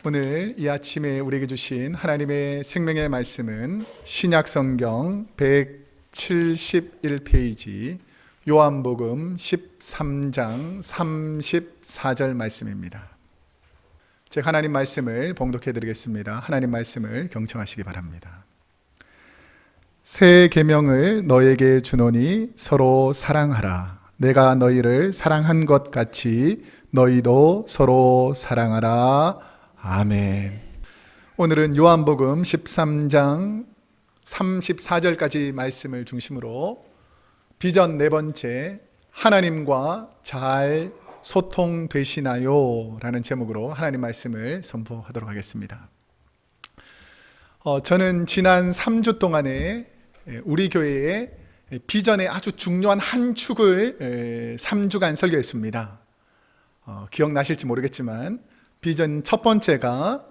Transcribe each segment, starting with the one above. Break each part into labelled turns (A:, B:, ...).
A: 오늘 이 아침에 우리에게 주신 하나님의 생명의 말씀은 신약성경 171페이지 요한복음 13장 34절 말씀입니다. 제가 하나님 말씀을 봉독해 드리겠습니다. 하나님 말씀을 경청하시기 바랍니다. 새 계명을 너에게 주노니 서로 사랑하라. 내가 너희를 사랑한 것 같이 너희도 서로 사랑하라. 아멘. 오늘은 요한복음 13장 34절까지 말씀을 중심으로 비전 네 번째, 하나님과 잘 소통되시나요? 라는 제목으로 하나님 말씀을 선포하도록 하겠습니다. 저는 지난 3주 동안에 우리 교회의 비전의 아주 중요한 한 축을 3주간 설교했습니다. 기억나실지 모르겠지만 비전 첫 번째가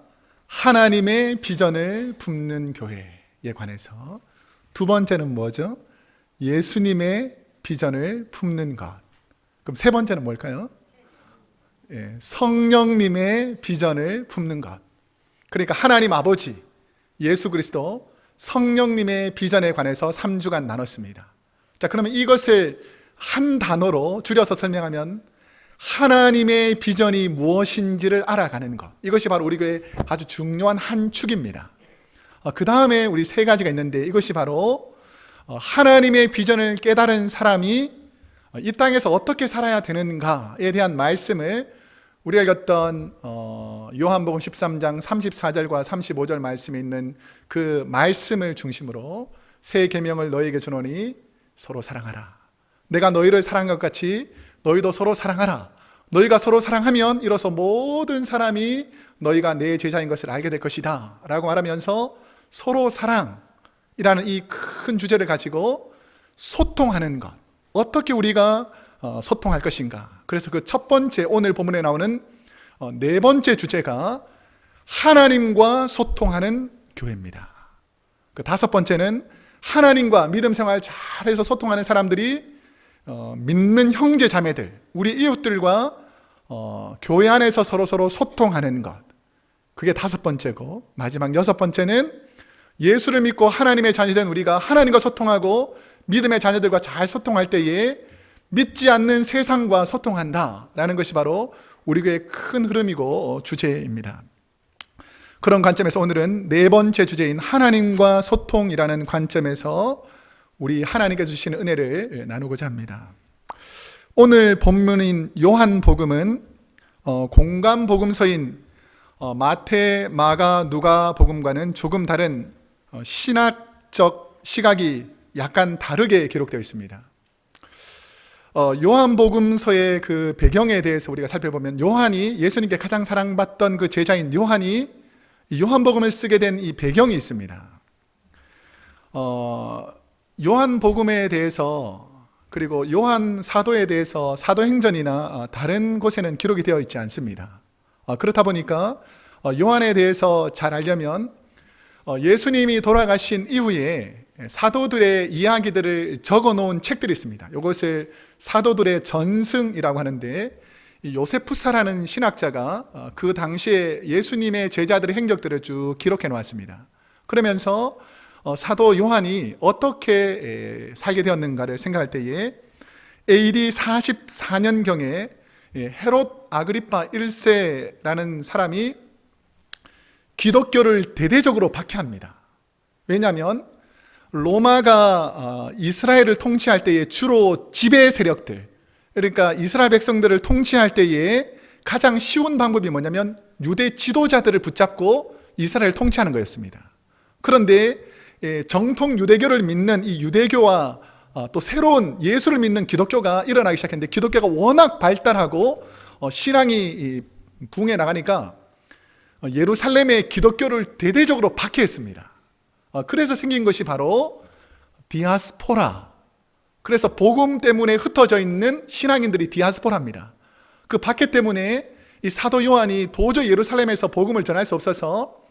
A: 하나님의 비전을 품는 교회에 관해서, 두 번째는 뭐죠? 예수님의 비전을 품는 것. 그럼 세 번째는 뭘까요? 성령님의 비전을 품는 것. 그러니까 하나님 아버지, 예수 그리스도, 성령님의 비전에 관해서 3주간 나눴습니다. 자, 그러면 이것을 한 단어로 줄여서 설명하면 하나님의 비전이 무엇인지를 알아가는 것, 이것이 바로 우리 교회의 아주 중요한 한 축입니다. 그 다음에 우리 세 가지가 있는데, 이것이 바로 하나님의 비전을 깨달은 사람이 이 땅에서 어떻게 살아야 되는가에 대한 말씀을 우리가 읽었던 요한복음 13장 34절과 35절 말씀에 있는 그 말씀을 중심으로 새 계명을 너희에게 주노니 서로 사랑하라. 내가 너희를 사랑한 것 같이 너희도 서로 사랑하라. 너희가 서로 사랑하면 이로써 모든 사람이 너희가 내 제자인 것을 알게 될 것이다 라고 말하면서 서로 사랑이라는 이 큰 주제를 가지고 소통하는 것, 어떻게 우리가 소통할 것인가. 그래서 그 첫 번째, 오늘 본문에 나오는 네 번째 주제가 하나님과 소통하는 교회입니다. 그 다섯 번째는 하나님과 믿음 생활 잘해서 소통하는 사람들이 믿는 형제 자매들, 우리 이웃들과 교회 안에서 서로 소통하는 것, 그게 다섯 번째고, 마지막 여섯 번째는 예수를 믿고 하나님의 자녀된 우리가 하나님과 소통하고 믿음의 자녀들과 잘 소통할 때에 믿지 않는 세상과 소통한다라는 것이 바로 우리 교회의 큰 흐름이고 주제입니다. 그런 관점에서 오늘은 네 번째 주제인 하나님과 소통이라는 관점에서 우리 하나님께서 주시는 은혜를 나누고자 합니다. 오늘 본문인 요한복음은 공감복음서인 마태, 마가, 누가 복음과는 조금 다른 신학적 시각이 약간 다르게 기록되어 있습니다. 요한복음서의 그 배경에 대해서 우리가 살펴보면, 요한이 예수님께 가장 사랑받던 그 제자인 요한이 요한복음을 쓰게 된 이 배경이 있습니다. 요한복음에 대해서, 그리고 요한 사도에 대해서 사도행전이나 다른 곳에는 기록이 되어 있지 않습니다. 그렇다 보니까 요한에 대해서 잘 알려면 예수님이 돌아가신 이후에 사도들의 이야기들을 적어 놓은 책들이 있습니다. 이것을 사도들의 전승이라고 하는데, 요세푸사라는 신학자가 그 당시에 예수님의 제자들의 행적들을 쭉 기록해 놓았습니다. 그러면서 사도 요한이 어떻게 살게 되었는가를 생각할 때에 AD 44년경에 헤롯 아그리파 1세라는 사람이 기독교를 대대적으로 박해합니다. 왜냐하면 로마가 이스라엘을 통치할 때에 주로 지배 세력들, 그러니까 이스라엘 백성들을 통치할 때에 가장 쉬운 방법이 뭐냐면 유대 지도자들을 붙잡고 이스라엘을 통치하는 거였습니다. 그런데 정통 유대교를 믿는 이 유대교와 또 새로운 예수를 믿는 기독교가 일어나기 시작했는데, 기독교가 워낙 발달하고 신앙이 부흥해 나가니까 예루살렘의 기독교를 대대적으로 박해했습니다. 그래서 생긴 것이 바로 디아스포라, 그래서 복음 때문에 흩어져 있는 신앙인들이 디아스포라입니다. 그 박해 때문에 이 사도 요한이 도저히 예루살렘에서 복음을 전할 수 없어서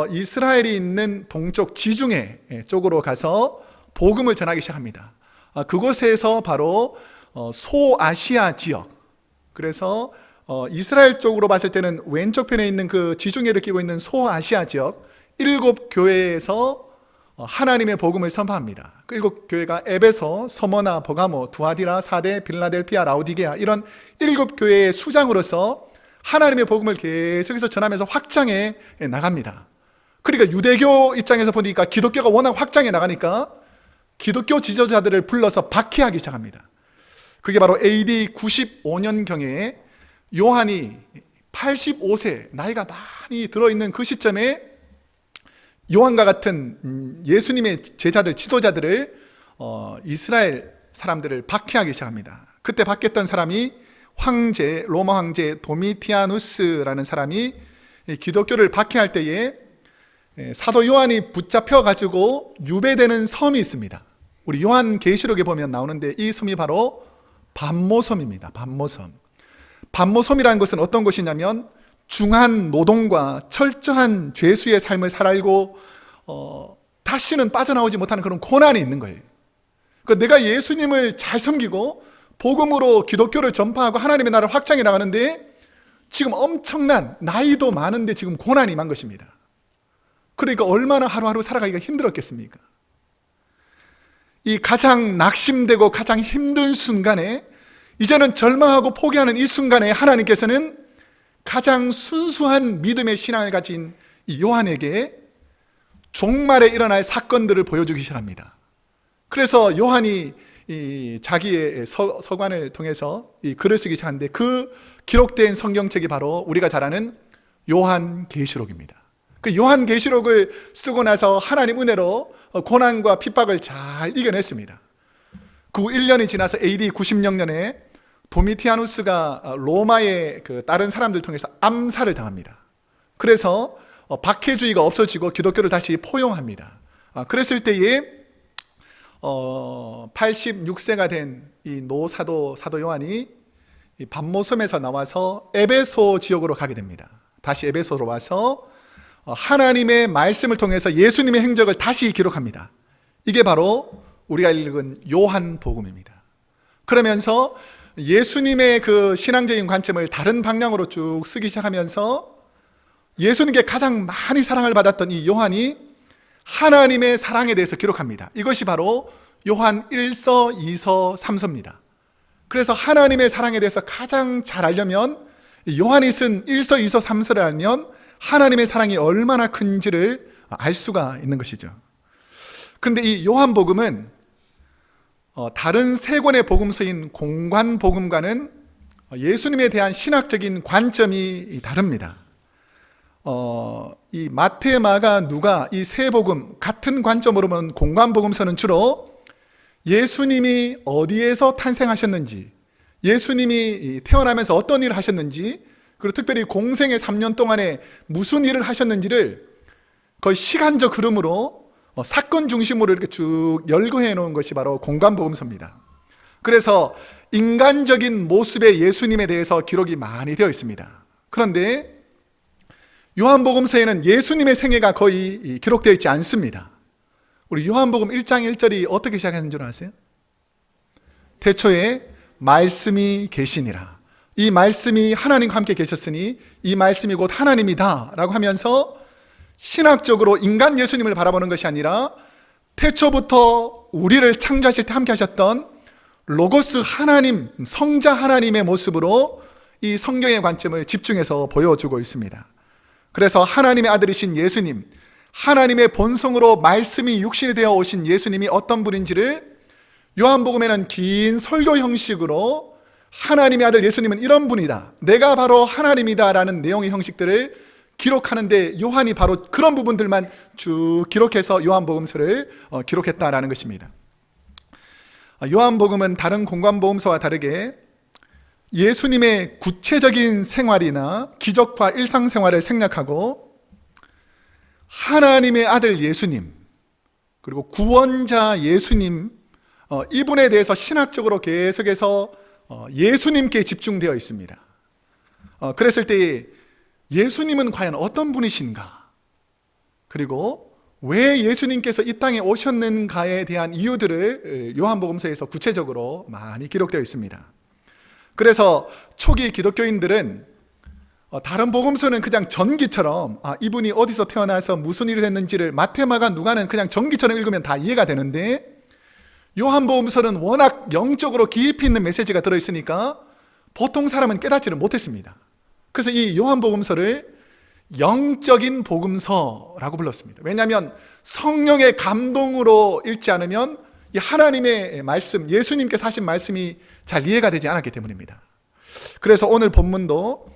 A: 이스라엘이 있는 동쪽 지중해 쪽으로 가서 복음을 전하기 시작합니다. 그곳에서 바로 소아시아 지역, 그래서 이스라엘 쪽으로 봤을 때는 왼쪽 편에 있는 그 지중해를 끼고 있는 소아시아 지역 7교회에서 하나님의 복음을 선포합니다. 그 7교회가 에베소, 서머나, 버가모, 두아디라, 사데, 빌라델피아, 라우디게아 이런 7교회의 수장으로서 하나님의 복음을 계속해서 전하면서 확장해 나갑니다. 그러니까 유대교 입장에서 보니까 기독교가 워낙 확장해 나가니까 기독교 지도자들을 불러서 박해하기 시작합니다. 그게 바로 AD 95년경에 요한이 85세 나이가 많이 들어있는 그 시점에 요한과 같은 예수님의 제자들, 지도자들을 이스라엘 사람들을 박해하기 시작합니다. 그때 박했던 사람이 황제, 로마 황제 도미티아누스라는 사람이 기독교를 박해할 때에 사도 요한이 붙잡혀가지고 유배되는 섬이 있습니다. 우리 요한계시록에 보면 나오는데 이 섬이 바로 반모섬입니다. 반모섬. 반모섬이라는 것은 어떤 곳이냐면 중한 노동과 철저한 죄수의 삶을 살고 다시는 빠져나오지 못하는 그런 고난이 있는 거예요. 그러니까 내가 예수님을 잘 섬기고 복음으로 기독교를 전파하고 하나님의 나라를 확장해 나가는데 지금 엄청난 나이도 많은데 지금 고난이 임한 것입니다. 그러니까 얼마나 하루하루 살아가기가 힘들었겠습니까? 이 가장 낙심되고 가장 힘든 순간에 이제는 절망하고 포기하는 이 순간에 하나님께서는 가장 순수한 믿음의 신앙을 가진 이 요한에게 종말에 일어날 사건들을 보여주기 시작합니다. 그래서 요한이 자기의 서관을 통해서 이 글을 쓰기 시작하는데 그 기록된 성경책이 바로 우리가 잘 아는 요한계시록입니다. 그 요한계시록을 쓰고 나서 하나님 은혜로 고난과 핍박을 잘 이겨냈습니다. 그 1년이 지나서 AD 96년에 도미티아누스가 로마의 그 다른 사람들 통해서 암살을 당합니다. 그래서 박해주의가 없어지고 기독교를 다시 포용합니다. 그랬을 때에 86세가 된 이 노사도 사도 요한이 이 반모섬에서 나와서 에베소 지역으로 가게 됩니다. 다시 에베소로 와서 하나님의 말씀을 통해서 예수님의 행적을 다시 기록합니다. 이게 바로 우리가 읽은 요한복음입니다. 그러면서 예수님의 그 신앙적인 관점을 다른 방향으로 쭉 쓰기 시작하면서 예수님께 가장 많이 사랑을 받았던 이 요한이 하나님의 사랑에 대해서 기록합니다. 이것이 바로 요한 1서, 2서, 3서입니다. 그래서 하나님의 사랑에 대해서 가장 잘 알려면 요한이 쓴 1서, 2서, 3서를 알면 하나님의 사랑이 얼마나 큰지를 알 수가 있는 것이죠. 그런데 이 요한복음은 다른 세 권의 복음서인 공관복음과는 예수님에 대한 신학적인 관점이 다릅니다. 이 마태, 마가, 누가 이 세 복음 같은 관점으로 보면 공관복음서는 주로 예수님이 어디에서 탄생하셨는지, 예수님이 태어나면서 어떤 일을 하셨는지, 그리고 특별히 공생의 3년 동안에 무슨 일을 하셨는지를 거의 시간적 흐름으로 사건 중심으로 이렇게 쭉 열거해 놓은 것이 바로 공관복음서입니다. 그래서 인간적인 모습의 예수님에 대해서 기록이 많이 되어 있습니다. 그런데 요한복음서에는 예수님의 생애가 거의 기록되어 있지 않습니다. 우리 요한복음 1장 1절이 어떻게 시작하는 줄 아세요? 태초에 말씀이 계시니라. 이 말씀이 하나님과 함께 계셨으니 이 말씀이 곧 하나님이다 라고 하면서 신학적으로 인간 예수님을 바라보는 것이 아니라 태초부터 우리를 창조하실 때 함께 하셨던 로고스 하나님, 성자 하나님의 모습으로 이 성경의 관점을 집중해서 보여주고 있습니다. 그래서 하나님의 아들이신 예수님, 하나님의 본성으로 말씀이 육신이 되어 오신 예수님이 어떤 분인지를 요한복음에는 긴 설교 형식으로 하나님의 아들 예수님은 이런 분이다, 내가 바로 하나님이다 라는 내용의 형식들을 기록하는데 요한이 바로 그런 부분들만 쭉 기록해서 요한복음서를 기록했다라는 것입니다. 요한복음은 다른 공관복음서와 다르게 예수님의 구체적인 생활이나 기적과 일상생활을 생략하고 하나님의 아들 예수님, 그리고 구원자 예수님, 이분에 대해서 신학적으로 계속해서 예수님께 집중되어 있습니다. 그랬을 때 예수님은 과연 어떤 분이신가? 그리고 왜 예수님께서 이 땅에 오셨는가에 대한 이유들을 요한복음서에서 구체적으로 많이 기록되어 있습니다. 그래서 초기 기독교인들은 다른 복음서는 그냥 전기처럼 이분이 어디서 태어나서 무슨 일을 했는지를 마태마가 누가는 그냥 전기처럼 읽으면 다 이해가 되는데, 요한복음서는 워낙 영적으로 깊이 있는 메시지가 들어있으니까 보통 사람은 깨닫지를 못했습니다. 그래서 이 요한복음서를 영적인 복음서라고 불렀습니다. 왜냐하면 성령의 감동으로 읽지 않으면 이 하나님의 말씀, 예수님께서 하신 말씀이 잘 이해가 되지 않았기 때문입니다. 그래서 오늘 본문도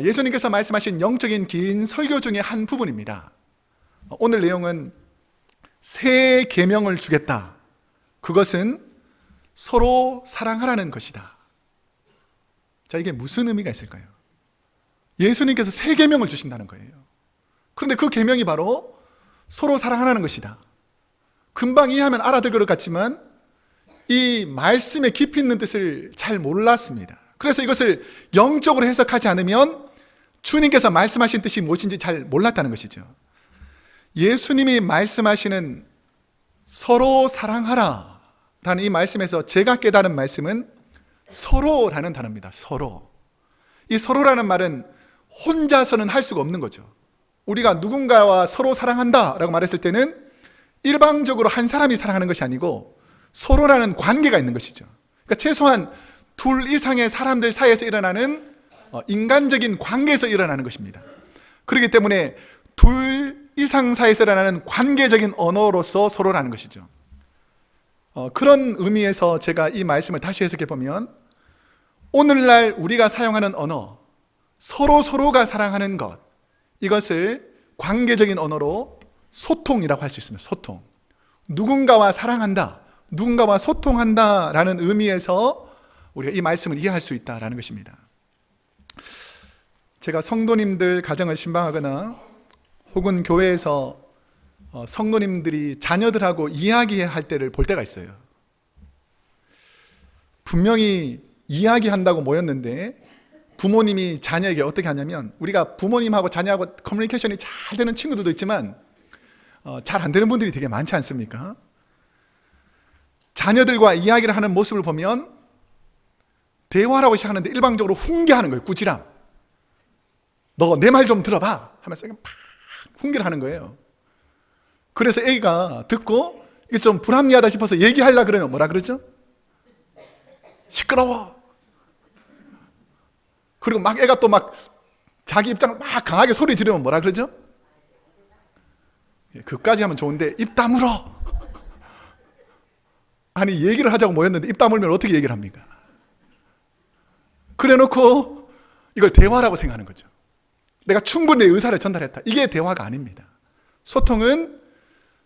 A: 예수님께서 말씀하신 영적인 긴 설교 중에 한 부분입니다. 오늘 내용은 새 계명을 주겠다. 그것은 서로 사랑하라는 것이다. 자, 이게 무슨 의미가 있을까요? 예수님께서 새 계명을 주신다는 거예요. 그런데 그 계명이 바로 서로 사랑하라는 것이다. 금방 이해하면 알아들 것 같지만 이 말씀의 깊이 있는 뜻을 잘 몰랐습니다. 그래서 이것을 영적으로 해석하지 않으면 주님께서 말씀하신 뜻이 무엇인지 잘 몰랐다는 것이죠. 예수님이 말씀하시는 서로 사랑하라 라는 이 말씀에서 제가 깨달은 말씀은 서로라는 단어입니다. 서로. 이 서로라는 말은 혼자서는 할 수가 없는 거죠. 우리가 누군가와 서로 사랑한다 라고 말했을 때는 일방적으로 한 사람이 사랑하는 것이 아니고 서로라는 관계가 있는 것이죠. 그러니까 최소한 둘 이상의 사람들 사이에서 일어나는 인간적인 관계에서 일어나는 것입니다. 그렇기 때문에 둘 이상 사이에서 일어나는 관계적인 언어로서 서로라는 것이죠. 그런 의미에서 제가 이 말씀을 다시 해석해 보면 오늘날 우리가 사용하는 언어, 서로가 사랑하는 것, 이것을 관계적인 언어로 소통이라고 할 수 있습니다. 소통. 누군가와 사랑한다, 누군가와 소통한다 라는 의미에서 우리가 이 말씀을 이해할 수 있다라는 것입니다. 제가 성도님들 가정을 신방하거나 혹은 교회에서 성도님들이 자녀들하고 이야기할 때를 볼 때가 있어요. 분명히 이야기한다고 모였는데 부모님이 자녀에게 어떻게 하냐면, 우리가 부모님하고 자녀하고 커뮤니케이션이 잘 되는 친구들도 있지만 잘 안 되는 분들이 되게 많지 않습니까? 자녀들과 이야기를 하는 모습을 보면 대화라고 시작하는데 일방적으로 훈계하는 거예요. 꾸지람. 너 내 말 좀 들어봐 하면서 막 훈계를 하는 거예요. 그래서 애가 듣고 이게 좀 불합리하다 싶어서 얘기하려고 그러면 뭐라 그러죠? 시끄러워. 그리고 막 애가 또 막 자기 입장을 막 강하게 소리 지르면 뭐라 그러죠? 그까지 하면 좋은데 입 다물어. 아니, 얘기를 하자고 모였는데 입 다물면 어떻게 얘기를 합니까? 그래 놓고 이걸 대화라고 생각하는 거죠. 내가 충분히 내 의사를 전달했다. 이게 대화가 아닙니다. 소통은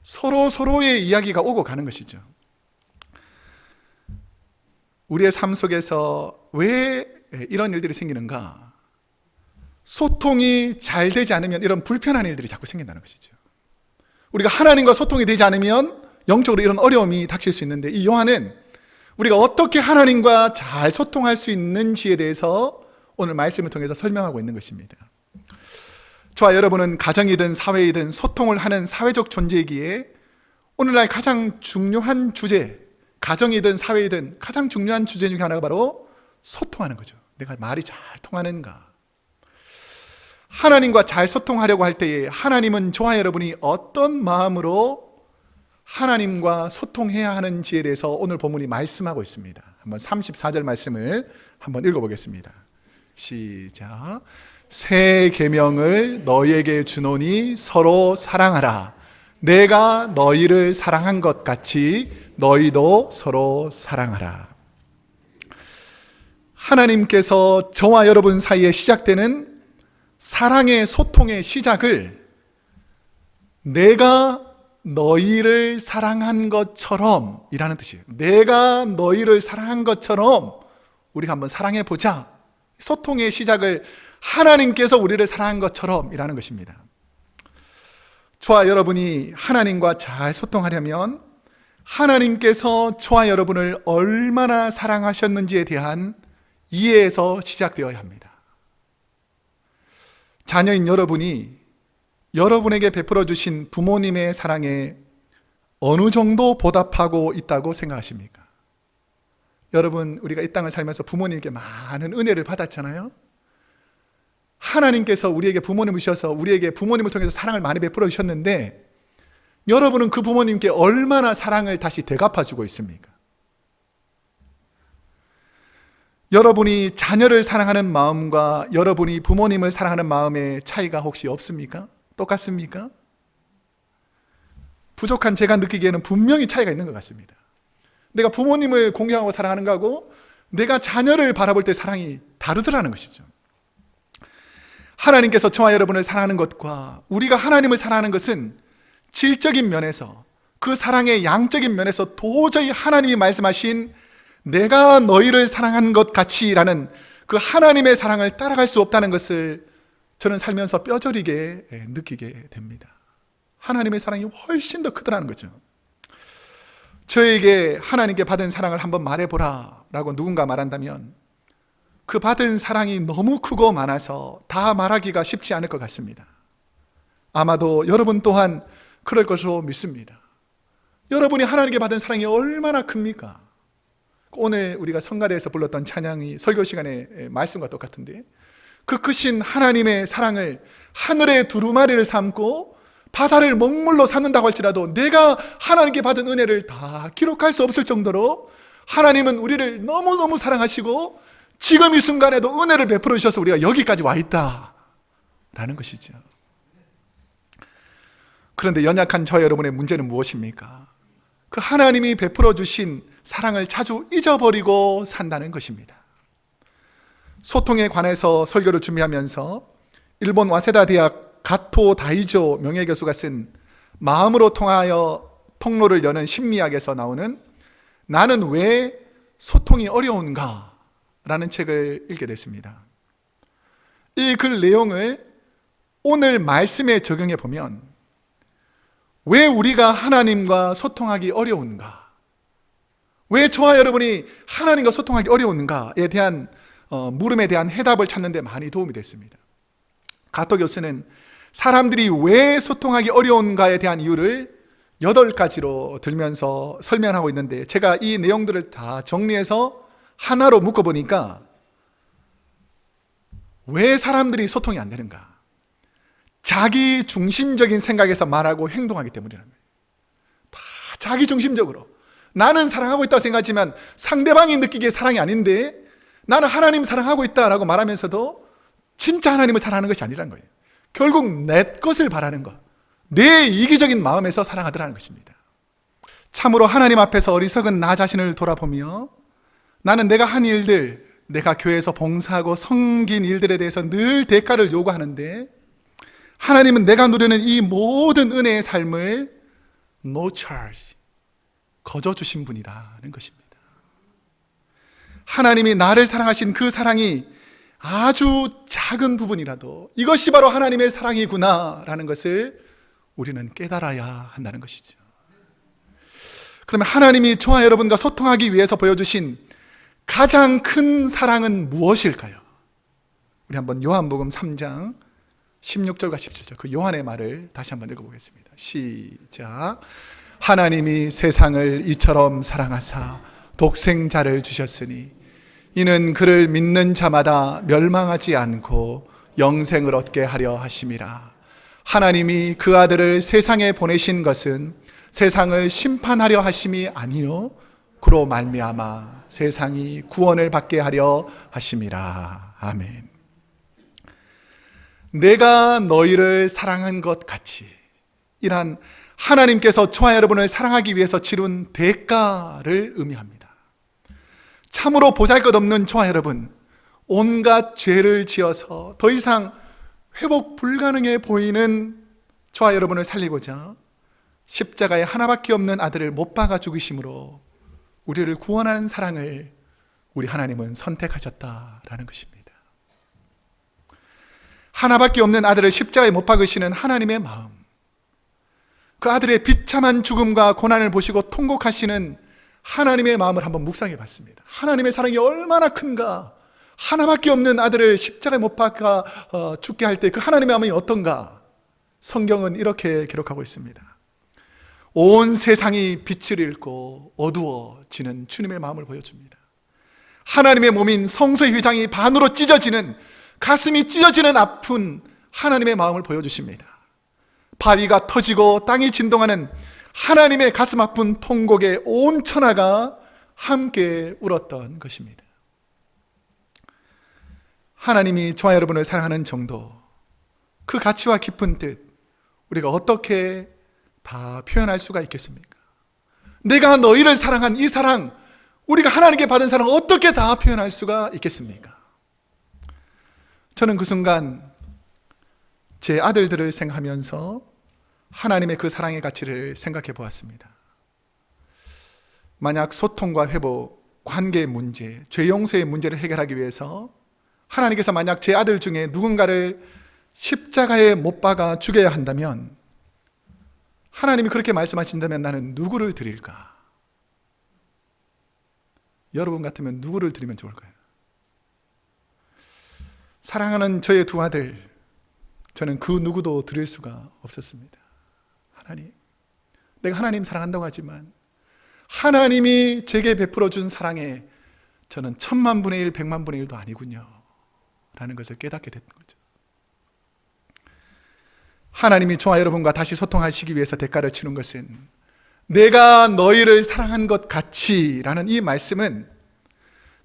A: 서로의 이야기가 오고 가는 것이죠. 우리의 삶 속에서 왜 이런 일들이 생기는가? 소통이 잘 되지 않으면 이런 불편한 일들이 자꾸 생긴다는 것이죠. 우리가 하나님과 소통이 되지 않으면 영적으로 이런 어려움이 닥칠 수 있는데, 이 요한은 우리가 어떻게 하나님과 잘 소통할 수 있는지에 대해서 오늘 말씀을 통해서 설명하고 있는 것입니다. 저와 여러분은 가정이든 사회이든 소통을 하는 사회적 존재이기에 오늘날 가장 중요한 주제, 가정이든 사회이든 가장 중요한 주제 중에 하나가 바로 소통하는 거죠. 내가 말이 잘 통하는가? 하나님과 잘 소통하려고 할 때에 하나님은 저와 여러분이 어떤 마음으로 하나님과 소통해야 하는지에 대해서 오늘 본문이 말씀하고 있습니다. 한번 34절 말씀을 한번 읽어보겠습니다. 시작. 새 계명을 너희에게 주노니 서로 사랑하라. 내가 너희를 사랑한 것 같이 너희도 서로 사랑하라. 하나님께서 저와 여러분 사이에 시작되는 사랑의 소통의 시작을 내가 너희를 사랑한 것처럼 이라는 뜻이에요. 내가 너희를 사랑한 것처럼 우리가 한번 사랑해 보자. 소통의 시작을 하나님께서 우리를 사랑한 것처럼 이라는 것입니다. 저와 여러분이 하나님과 잘 소통하려면 하나님께서 저와 여러분을 얼마나 사랑하셨는지에 대한 이해에서 시작되어야 합니다. 자녀인 여러분이 여러분에게 베풀어 주신 부모님의 사랑에 어느 정도 보답하고 있다고 생각하십니까? 여러분, 우리가 이 땅을 살면서 부모님께 많은 은혜를 받았잖아요. 하나님께서 우리에게 부모님을 주셔서 우리에게 부모님을 통해서 사랑을 많이 베풀어 주셨는데, 여러분은 그 부모님께 얼마나 사랑을 다시 되갚아 주고 있습니까? 여러분이 자녀를 사랑하는 마음과 여러분이 부모님을 사랑하는 마음의 차이가 혹시 없습니까? 똑같습니까? 부족한 제가 느끼기에는 분명히 차이가 있는 것 같습니다. 내가 부모님을 공경하고 사랑하는 거하고 내가 자녀를 바라볼 때 사랑이 다르더라는 것이죠. 하나님께서 저와 여러분을 사랑하는 것과 우리가 하나님을 사랑하는 것은 질적인 면에서, 그 사랑의 양적인 면에서 도저히 하나님이 말씀하신 내가 너희를 사랑한 것 같이라는 그 하나님의 사랑을 따라갈 수 없다는 것을 저는 살면서 뼈저리게 느끼게 됩니다. 하나님의 사랑이 훨씬 더 크더라는 거죠. 저에게 하나님께 받은 사랑을 한번 말해보라 라고 누군가 말한다면 그 받은 사랑이 너무 크고 많아서 다 말하기가 쉽지 않을 것 같습니다. 아마도 여러분 또한 그럴 것으로 믿습니다. 여러분이 하나님께 받은 사랑이 얼마나 큽니까? 오늘 우리가 성가대에서 불렀던 찬양이 설교 시간의 말씀과 똑같은데, 그 크신 하나님의 사랑을 하늘의 두루마리를 삼고 바다를 먹물로 삼는다고 할지라도 내가 하나님께 받은 은혜를 다 기록할 수 없을 정도로 하나님은 우리를 너무너무 사랑하시고 지금 이 순간에도 은혜를 베풀어 주셔서 우리가 여기까지 와 있다라는 것이죠. 그런데 연약한 저 여러분의 문제는 무엇입니까? 그 하나님이 베풀어 주신 사랑을 자주 잊어버리고 산다는 것입니다. 소통에 관해서 설교를 준비하면서 일본 와세다 대학 가토 다이조 명예교수가 쓴 마음으로 통하여 통로를 여는 심리학에서 나오는 나는 왜 소통이 어려운가? 라는 책을 읽게 됐습니다. 이 글 내용을 오늘 말씀에 적용해 보면 왜 우리가 하나님과 소통하기 어려운가? 왜 저와 여러분이 하나님과 소통하기 어려운가에 대한 물음에 대한 해답을 찾는 데 많이 도움이 됐습니다. 가토 교수는 사람들이 왜 소통하기 어려운가에 대한 이유를 8가지로 들면서 설명하고 있는데, 제가 이 내용들을 다 정리해서 하나로 묶어보니까 왜 사람들이 소통이 안 되는가? 자기 중심적인 생각에서 말하고 행동하기 때문이라는 거예요. 다 자기 중심적으로 나는 사랑하고 있다고 생각하지만 상대방이 느끼기에 사랑이 아닌데 나는 하나님 사랑하고 있다라고 말하면서도 진짜 하나님을 사랑하는 것이 아니라는 거예요. 결국 내 것을 바라는 것, 내 이기적인 마음에서 사랑하더라는 것입니다. 참으로 하나님 앞에서 어리석은 나 자신을 돌아보며 나는 내가 한 일들, 내가 교회에서 봉사하고 섬긴 일들에 대해서 늘 대가를 요구하는데 하나님은 내가 누리는 이 모든 은혜의 삶을 no charge, 거저 주신 분이라는 것입니다. 하나님이 나를 사랑하신 그 사랑이 아주 작은 부분이라도 이것이 바로 하나님의 사랑이구나 라는 것을 우리는 깨달아야 한다는 것이죠. 그러면 하나님이 저와 여러분과 소통하기 위해서 보여주신 가장 큰 사랑은 무엇일까요? 우리 한번 요한복음 3장 16절과 17절 그 요한의 말을 다시 한번 읽어보겠습니다. 시작. 하나님이 세상을 이처럼 사랑하사 독생자를 주셨으니 이는 그를 믿는 자마다 멸망하지 않고 영생을 얻게 하려 하심이라. 하나님이 그 아들을 세상에 보내신 것은 세상을 심판하려 하심이 아니요 그로 말미암아 세상이 구원을 받게 하려 하심이라. 아멘. 내가 너희를 사랑한 것 같이, 이란 하나님께서 저와 여러분을 사랑하기 위해서 치룬 대가를 의미합니다. 참으로 보잘것없는 저와 여러분, 온갖 죄를 지어서 더 이상 회복 불가능해 보이는 저와 여러분을 살리고자 십자가에 하나밖에 없는 아들을 못 박아 죽이심으로 우리를 구원하는 사랑을 우리 하나님은 선택하셨다라는 것입니다. 하나밖에 없는 아들을 십자가에 못 박으시는 하나님의 마음, 그 아들의 비참한 죽음과 고난을 보시고 통곡하시는 하나님의 마음을 한번 묵상해 봤습니다. 하나님의 사랑이 얼마나 큰가, 하나밖에 없는 아들을 십자가에 못 박아 죽게 할 때 그 하나님의 마음이 어떤가. 성경은 이렇게 기록하고 있습니다. 온 세상이 빛을 잃고 어두워지는 주님의 마음을 보여줍니다. 하나님의 몸인 성소의 휘장이 반으로 찢어지는, 가슴이 찢어지는 아픈 하나님의 마음을 보여주십니다. 바위가 터지고 땅이 진동하는 하나님의 가슴 아픈 통곡에 온 천하가 함께 울었던 것입니다. 하나님이 저와 여러분을 사랑하는 정도, 그 가치와 깊은 뜻, 우리가 어떻게 다 표현할 수가 있겠습니까? 내가 너희를 사랑한 이 사랑, 우리가 하나님께 받은 사랑을 어떻게 다 표현할 수가 있겠습니까? 저는 그 순간 제 아들들을 생각하면서 하나님의 그 사랑의 가치를 생각해 보았습니다. 만약 소통과 회복, 관계의 문제, 죄 용서의 문제를 해결하기 위해서 하나님께서 만약 제 아들 중에 누군가를 십자가에 못 박아 죽여야 한다면, 하나님이 그렇게 말씀하신다면 나는 누구를 드릴까? 여러분 같으면 누구를 드리면 좋을까요? 사랑하는 저의 두 아들, 저는 그 누구도 드릴 수가 없었습니다. 하나님, 내가 하나님 사랑한다고 하지만 하나님이 제게 베풀어 준 사랑에 저는 1000만 분의 1, 100만 분의 1도 아니군요 라는 것을 깨닫게 됐던 거죠. 하나님이 저와 여러분과 다시 소통하시기 위해서 대가를 치는 것은 내가 너희를 사랑한 것 같이 라는 이 말씀은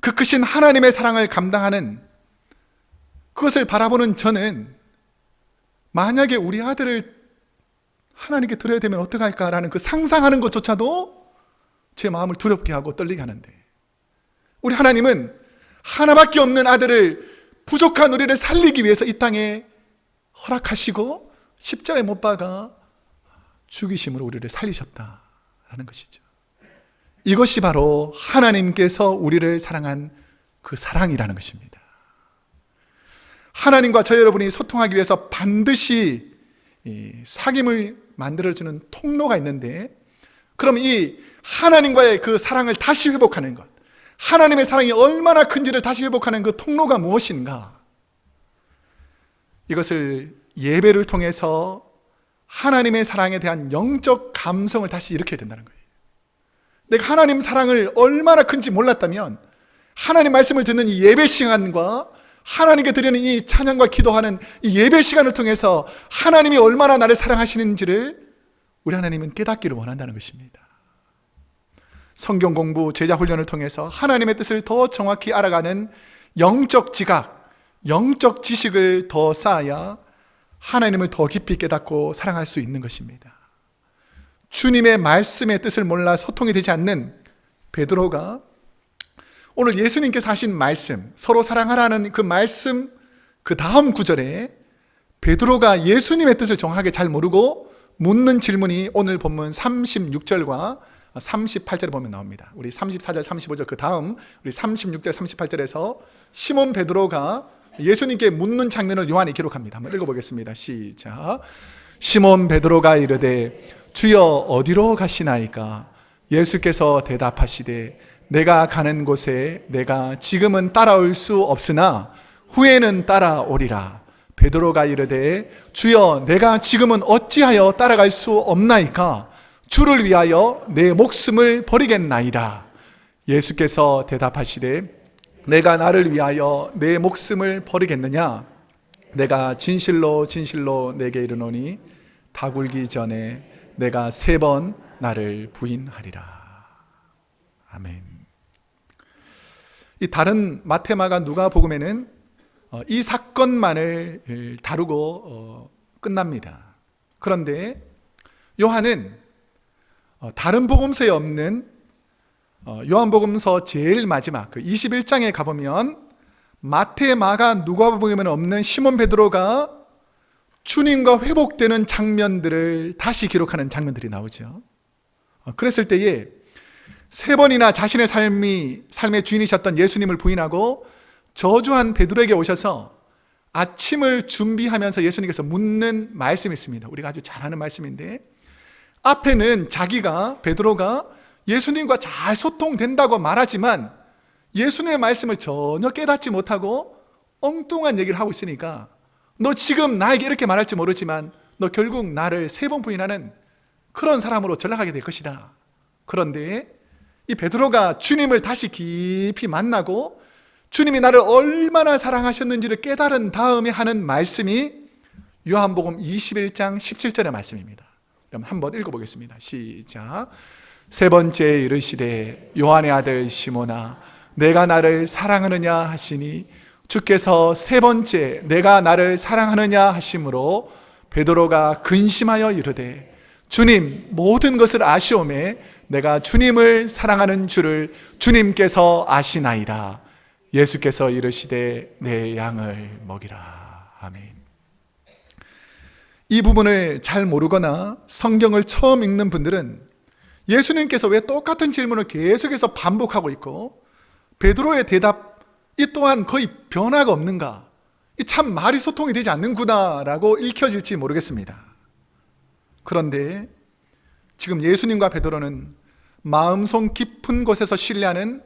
A: 그 크신 하나님의 사랑을 감당하는, 그것을 바라보는 저는 만약에 우리 아들을 하나님께 드려야 되면 어떡할까라는 그 상상하는 것조차도 제 마음을 두렵게 하고 떨리게 하는데, 우리 하나님은 하나밖에 없는 아들을, 부족한 우리를 살리기 위해서 이 땅에 허락하시고 십자가에 못 박아 죽이심으로 우리를 살리셨다라는 것이죠. 이것이 바로 하나님께서 우리를 사랑한 그 사랑이라는 것입니다. 하나님과 저 여러분이 소통하기 위해서 반드시 이 사귐을 만들어주는 통로가 있는데, 그럼 이 하나님과의 그 사랑을 다시 회복하는 것, 하나님의 사랑이 얼마나 큰지를 다시 회복하는 그 통로가 무엇인가? 이것을 예배를 통해서 하나님의 사랑에 대한 영적 감성을 다시 일으켜야 된다는 거예요. 내가 하나님 사랑을 얼마나 큰지 몰랐다면 하나님 말씀을 듣는 이 예배 시간과 하나님께 드리는 이 찬양과 기도하는 이 예배 시간을 통해서 하나님이 얼마나 나를 사랑하시는지를 우리 하나님은 깨닫기를 원한다는 것입니다. 성경 공부, 제자 훈련을 통해서 하나님의 뜻을 더 정확히 알아가는 영적 지각, 영적 지식을 더 쌓아야 하나님을 더 깊이 깨닫고 사랑할 수 있는 것입니다. 주님의 말씀의 뜻을 몰라 소통이 되지 않는 베드로가 오늘 예수님께서 하신 말씀, 서로 사랑하라는 그 말씀 그 다음 구절에 베드로가 예수님의 뜻을 정확하게 잘 모르고 묻는 질문이 오늘 본문 36절과 38절에 보면 나옵니다. 우리 34절, 35절 그 다음 우리 36절, 38절에서 시몬 베드로가 예수님께 묻는 장면을 요한이 기록합니다. 한번 읽어보겠습니다. 시작. 시몬 베드로가 이르되 주여 어디로 가시나이까? 예수께서 대답하시되 내가 가는 곳에 내가 지금은 따라올 수 없으나 후에는 따라오리라. 베드로가 이르되 주여 내가 지금은 어찌하여 따라갈 수 없나이까? 주를 위하여 내 목숨을 버리겠나이다. 예수께서 대답하시되 내가 나를 위하여 내 목숨을 버리겠느냐? 내가 진실로 진실로 내게 이르노니 다 굴기 전에 내가 3번 나를 부인하리라. 아멘. 이 다른 마태, 마가, 누가복음에는 이 사건만을 다루고 끝납니다. 그런데 요한은 다른 복음서에 없는 요한복음서 제일 마지막 그 21장에 가보면 마태, 마가, 누가복음에는 없는 시몬 베드로가 주님과 회복되는 장면들을 다시 기록하는 장면들이 나오죠. 그랬을 때에 3번이나 자신의 삶의 주인이셨던 예수님을 부인하고 저주한 베드로에게 오셔서 아침을 준비하면서 예수님께서 묻는 말씀이 있습니다. 우리가 아주 잘 아는 말씀인데, 앞에는 베드로가 예수님과 잘 소통된다고 말하지만 예수님의 말씀을 전혀 깨닫지 못하고 엉뚱한 얘기를 하고 있으니까 너 지금 나에게 이렇게 말할지 모르지만 너 결국 나를 3번 부인하는 그런 사람으로 전락하게 될 것이다. 그런데 이 베드로가 주님을 다시 깊이 만나고 주님이 나를 얼마나 사랑하셨는지를 깨달은 다음에 하는 말씀이 요한복음 21장 17절의 말씀입니다. 그럼 한번 읽어보겠습니다. 시작. 세 번째 이르시되 요한의 아들 시몬아 내가 나를 사랑하느냐 하시니 주께서 세 번째 내가 나를 사랑하느냐 하심으로 베드로가 근심하여 이르되 주님 모든 것을 아시오매 내가 주님을 사랑하는 줄을 주님께서 아시나이다. 예수께서 이르시되 내 양을 먹이라. 아멘. 이 부분을 잘 모르거나 성경을 처음 읽는 분들은 예수님께서 왜 똑같은 질문을 계속해서 반복하고 있고 베드로의 대답 이 또한 거의 변화가 없는가, 이 참 말이 소통이 되지 않는구나 라고 읽혀질지 모르겠습니다. 그런데 지금 예수님과 베드로는 마음속 깊은 곳에서 신뢰하는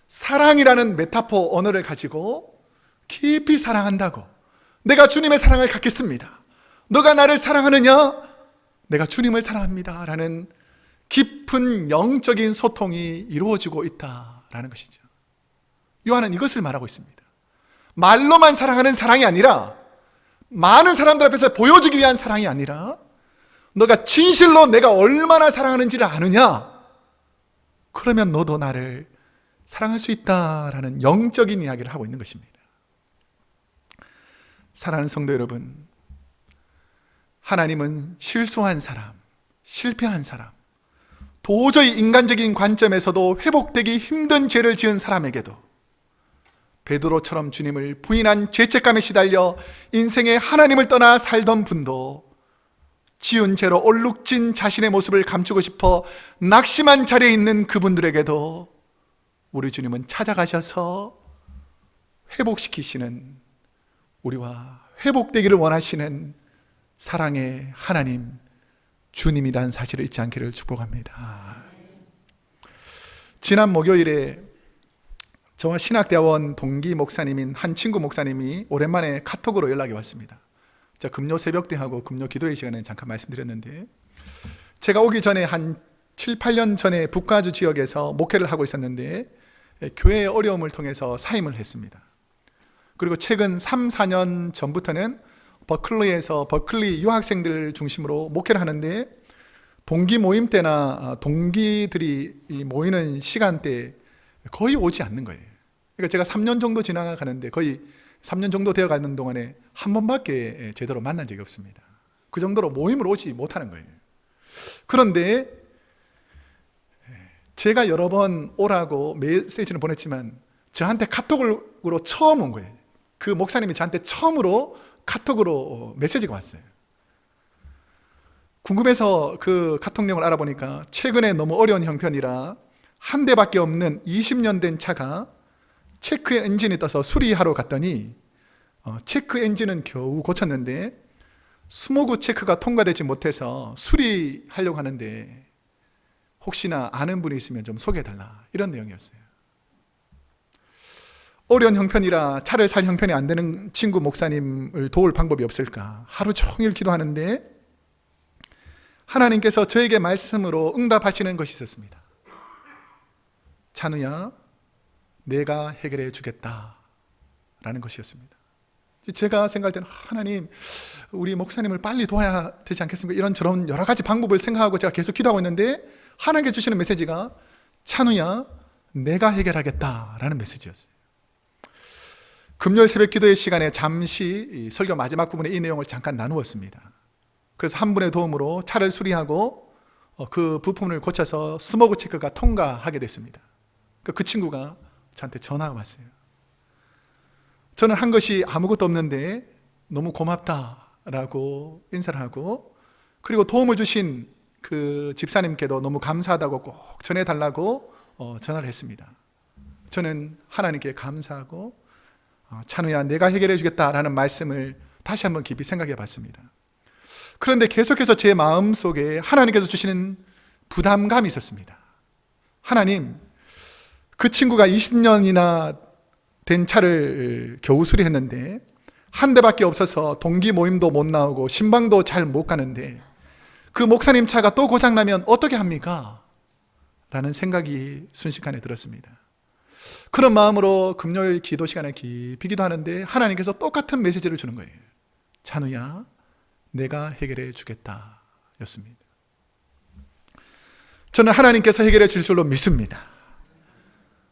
A: 사랑이라는 메타포 언어를 가지고 깊이 사랑한다고, 내가 주님의 사랑을 갖겠습니다, 너가 나를 사랑하느냐? 내가 주님을 사랑합니다 라는 깊은 영적인 소통이 이루어지고 있다라는 것이죠. 요한은 이것을 말하고 있습니다. 말로만 사랑하는 사랑이 아니라, 많은 사람들 앞에서 보여주기 위한 사랑이 아니라, 너가 진실로 내가 얼마나 사랑하는지를 아느냐? 그러면 너도 나를 사랑할 수 있다라는 영적인 이야기를 하고 있는 것입니다. 사랑하는 성도 여러분, 하나님은 실수한 사람, 실패한 사람, 도저히 인간적인 관점에서도 회복되기 힘든 죄를 지은 사람에게도 베드로처럼 주님을 부인한 죄책감에 시달려 인생의 하나님을 떠나 살던 분도 지은 죄로 얼룩진 자신의 모습을 감추고 싶어 낙심한 자리에 있는 그분들에게도 우리 주님은 찾아가셔서 회복시키시는, 우리와 회복되기를 원하시는 사랑의 하나님 주님이란 사실을 잊지 않기를 축복합니다. 지난 목요일에 저와 신학대학원 동기 목사님인 한 친구 목사님이 오랜만에 카톡으로 연락이 왔습니다. 제가 금요 새벽대하고 금요 기도회 시간에 잠깐 말씀드렸는데, 제가 오기 전에 한 7, 8년 전에 북가주 지역에서 목회를 하고 있었는데 교회의 어려움을 통해서 사임을 했습니다. 그리고 최근 3, 4년 전부터는 버클리에서 버클리 유학생들 중심으로 목회를 하는데, 동기 모임 때나 동기들이 모이는 시간대에 거의 오지 않는 거예요. 그러니까 제가 3년 정도 지나가는데 거의 3년 정도 되어가는 동안에 한 번밖에 제대로 만난 적이 없습니다. 그 정도로 모임을 오지 못하는 거예요. 그런데 제가 여러 번 오라고 메시지를 보냈지만 저한테 카톡으로 처음 온 거예요. 그 목사님이 저한테 처음으로 카톡으로 메시지가 왔어요. 궁금해서 그 카톡 내용을 알아보니까 최근에 너무 어려운 형편이라 한 대밖에 없는 20년 된 차가 체크 엔진이 떠서 수리하러 갔더니 체크 엔진은 겨우 고쳤는데 스모그 체크가 통과되지 못해서 수리하려고 하는데 혹시나 아는 분이 있으면 좀 소개해달라, 이런 내용이었어요. 어려운 형편이라 차를 살 형편이 안 되는 친구 목사님을 도울 방법이 없을까 하루 종일 기도하는데 하나님께서 저에게 말씀으로 응답하시는 것이 있었습니다. 찬우야, 내가 해결해 주겠다 라는 것이었습니다. 제가 생각할 때는 하나님, 우리 목사님을 빨리 도와야 되지 않겠습니까? 이런저런 여러 가지 방법을 생각하고 제가 계속 기도하고 있는데 하나님께 주시는 메시지가 찬우야, 내가 해결하겠다 라는 메시지였어요. 금요일 새벽 기도의 시간에 잠시 설교 마지막 부분에 이 내용을 잠깐 나누었습니다. 그래서 한 분의 도움으로 차를 수리하고 그 부품을 고쳐서 스모그 체크가 통과하게 됐습니다. 그 친구가 저한테 전화가 왔어요. 저는 한 것이 아무것도 없는데 너무 고맙다라고 인사를 하고, 그리고 도움을 주신 그 집사님께도 너무 감사하다고 꼭 전해달라고 전화를 했습니다. 저는 하나님께 감사하고 찬우야, 내가 해결해 주겠다라는 말씀을 다시 한번 깊이 생각해 봤습니다. 그런데 계속해서 제 마음속에 하나님께서 주시는 부담감이 있었습니다. 하나님, 그 친구가 20년이나 된 차를 겨우 수리했는데 한 대밖에 없어서 동기 모임도 못 나오고 신방도 잘 못 가는데 그 목사님 차가 또 고장나면 어떻게 합니까? 라는 생각이 순식간에 들었습니다. 그런 마음으로 금요일 기도 시간에 깊이 기도하는데 하나님께서 똑같은 메시지를 주는 거예요. 찬우야, 내가 해결해 주겠다 였습니다. 저는 하나님께서 해결해 주실 줄로 믿습니다.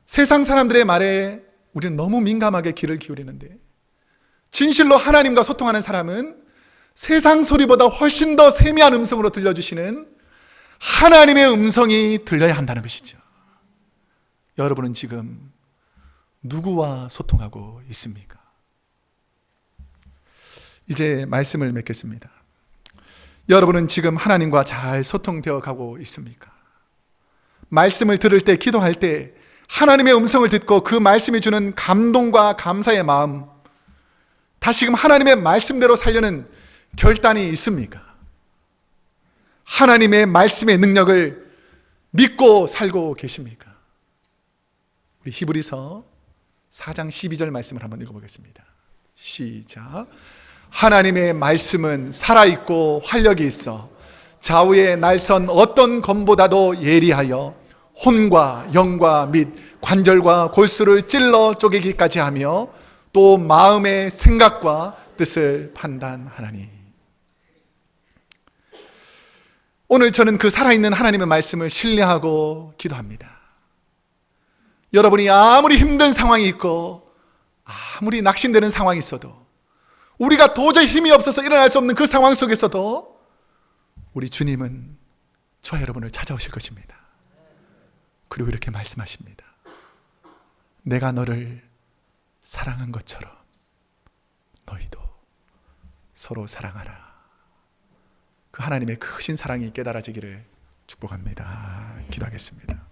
A: 세상 사람들의 말에 우리는 너무 민감하게 귀를 기울이는데 진실로 하나님과 소통하는 사람은 세상 소리보다 훨씬 더 세미한 음성으로 들려주시는 하나님의 음성이 들려야 한다는 것이죠. 여러분은 지금 누구와 소통하고 있습니까? 이제 말씀을 맺겠습니다. 여러분은 지금 하나님과 잘 소통되어 가고 있습니까? 말씀을 들을 때, 기도할 때 하나님의 음성을 듣고 그 말씀이 주는 감동과 감사의 마음, 다시금 하나님의 말씀대로 살려는 결단이 있습니까? 하나님의 말씀의 능력을 믿고 살고 계십니까? 우리 히브리서 4장 12절 말씀을 한번 읽어보겠습니다. 시작. 하나님의 말씀은 살아있고 활력이 있어 좌우의 날선 어떤 검보다도 예리하여 혼과 영과 및 관절과 골수를 찔러 쪼개기까지 하며 또 마음의 생각과 뜻을 판단하나니. 오늘 저는 그 살아있는 하나님의 말씀을 신뢰하고 기도합니다. 여러분이 아무리 힘든 상황이 있고 아무리 낙심되는 상황이 있어도, 우리가 도저히 힘이 없어서 일어날 수 없는 그 상황 속에서도 우리 주님은 저와 여러분을 찾아오실 것입니다. 그리고 이렇게 말씀하십니다. 내가 너를 사랑한 것처럼 너희도 서로 사랑하라. 그 하나님의 크신 사랑이 깨달아지기를 축복합니다. 기도하겠습니다.